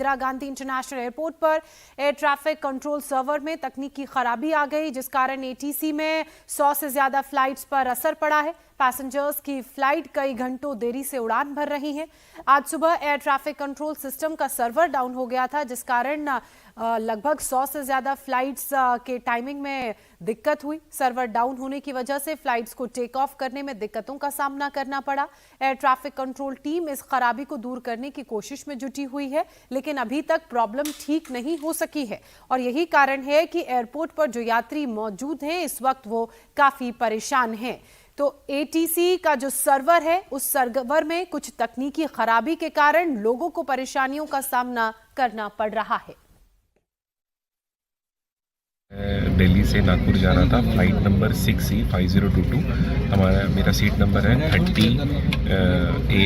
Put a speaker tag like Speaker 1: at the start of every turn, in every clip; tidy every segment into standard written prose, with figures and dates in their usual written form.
Speaker 1: Indira Gandhi international airport पर air traffic control server में तकनीकी खराबी आ गई, जिस कारण एटीसी में 100 से ज्यादा फ्लाइट्स पर असर पड़ा है। पैसेंजर्स की फ्लाइट कई घंटों देरी से उड़ान भर रही है। आज सुबह एयर ट्रैफिक कंट्रोल सिस्टम का सर्वर डाउन हो गया था, जिस कारण लगभग 100 से ज्यादा फ्लाइट्स के टाइमिंग में दिक्कत हुई। सर्वर डाउन होने की वजह से फ्लाइट्स को टेक ऑफ करने में दिक्कतों का सामना करना पड़ा। एयर ट्रैफिक कंट्रोल टीम इस खराबी को दूर करने की कोशिश में जुटी हुई है, लेकिन अभी तक प्रॉब्लम ठीक नहीं हो सकी है और यही कारण है कि एयरपोर्ट पर जो यात्री मौजूद हैं इस वक्त वो काफी परेशान हैं। तो एटीसी का जो सर्वर है, उस सर्वर में कुछ तकनीकी खराबी के कारण लोगों को परेशानियों का सामना करना पड़ रहा है।
Speaker 2: दिल्ली से नागपुर जाना था, फ्लाइट नंबर 6C5022। मेरा सीट नंबर है 30A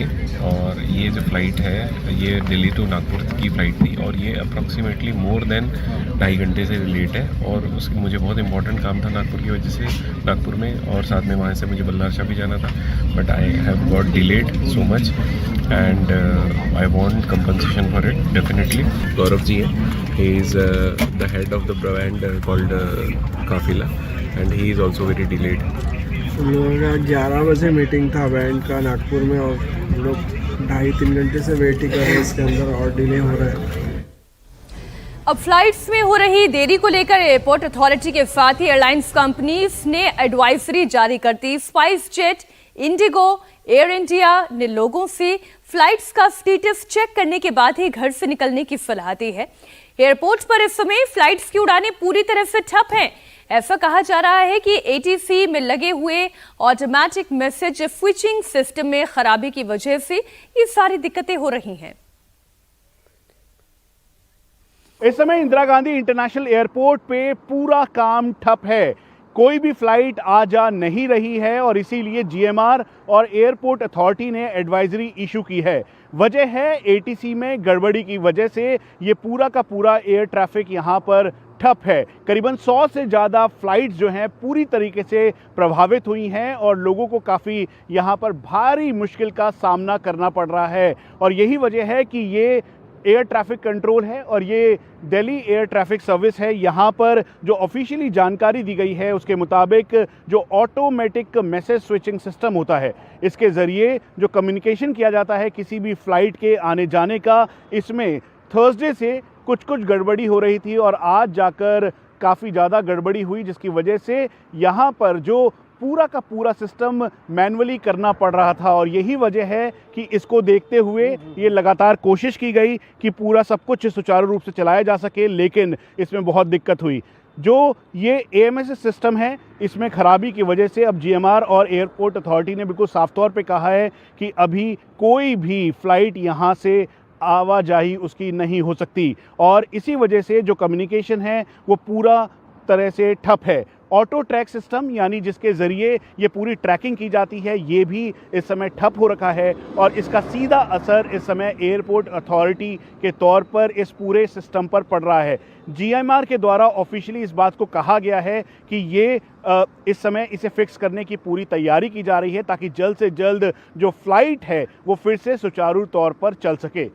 Speaker 2: और ये जो फ़्लाइट है ये दिल्ली टू नागपुर की फ़्लाइट थी और ये अप्रॉक्सीमेटली मोर देन 2.5 घंटे से लेट है और उसकी मुझे बहुत इंपॉर्टेंट काम था नागपुर की वजह से नागपुर में, और साथ में वहाँ से मुझे बल्लार शाह भी जाना था, but I have got delayed so much and I want compensation for it definitely. Gaurav ji है, he is the head of the brand called काफिला and he is also very delayed.
Speaker 3: हम लोगों का 11 बजे मीटिंग था बैंड का नागपुर में और हम लोग 2.5-3 घंटे से वेट ही कर रहे हैं इसके अंदर और डिले हो रहा है।
Speaker 4: अब फ्लाइट्स में हो रही देरी को लेकर एयरपोर्ट अथॉरिटी के साथ ही एयरलाइंस कंपनीज ने एडवाइजरी जारी कर दी। SpiceJet, IndiGo, Air India ने लोगों से फ्लाइट्स का स्टेटस चेक करने के बाद ही घर से निकलने की सलाह दी है। एयरपोर्ट पर इस समय फ्लाइट्स की उड़ानें पूरी तरह से ठप हैं। ऐसा कहा जा रहा है कि एटीसी में लगे हुए ऑटोमेटिक मैसेज स्विचिंग सिस्टम में खराबी की वजह से ये सारी दिक्कतें हो रही हैं।
Speaker 5: इस समय इंदिरा गांधी इंटरनेशनल एयरपोर्ट पे पूरा काम ठप है, कोई भी फ्लाइट आ जा नहीं रही है और इसीलिए जीएमआर और एयरपोर्ट अथॉरिटी ने एडवाइजरी इशू की है। वजह है एटीसी में गड़बड़ी की वजह से ये पूरा का पूरा एयर ट्रैफिक यहाँ पर ठप है। करीबन 100 से ज़्यादा फ्लाइट्स जो हैं पूरी तरीके से प्रभावित हुई हैं और लोगों को काफ़ी यहाँ पर भारी मुश्किल का सामना करना पड़ रहा है और यही वजह है कि ये एयर ट्रैफिक कंट्रोल है और ये दिल्ली एयर ट्रैफिक सर्विस है। यहाँ पर जो ऑफिशियली जानकारी दी गई है उसके मुताबिक जो ऑटोमेटिक मैसेज स्विचिंग सिस्टम होता है, इसके ज़रिए जो कम्युनिकेशन किया जाता है किसी भी फ्लाइट के आने जाने का, इसमें थर्सडे से कुछ गड़बड़ी हो रही थी और आज जाकर काफ़ी ज़्यादा गड़बड़ी हुई, जिसकी वजह से यहाँ पर जो पूरा का पूरा सिस्टम मैनुअली करना पड़ रहा था और यही वजह है कि इसको देखते हुए ये लगातार कोशिश की गई कि पूरा सब कुछ सुचारू रूप से चलाया जा सके, लेकिन इसमें बहुत दिक्कत हुई। जो ये एएमएस सिस्टम है इसमें खराबी की वजह से अब जीएमआर और एयरपोर्ट अथॉरिटी ने बिल्कुल साफ तौर पे कहा है कि अभी कोई भी फ्लाइट यहाँ से आवाजाही उसकी नहीं हो सकती और इसी वजह से जो कम्युनिकेशन है वो पूरा तरह से ठप है। ऑटो ट्रैक सिस्टम यानी जिसके ज़रिए ये पूरी ट्रैकिंग की जाती है, ये भी इस समय ठप हो रखा है और इसका सीधा असर इस समय एयरपोर्ट अथॉरिटी के तौर पर इस पूरे सिस्टम पर पड़ रहा है। जीएमआर के द्वारा ऑफिशियली इस बात को कहा गया है कि ये इस समय इसे फिक्स करने की पूरी तैयारी की जा रही है ताकि जल्द से जल्द जो फ्लाइट है वो फिर से सुचारू तौर पर चल सके।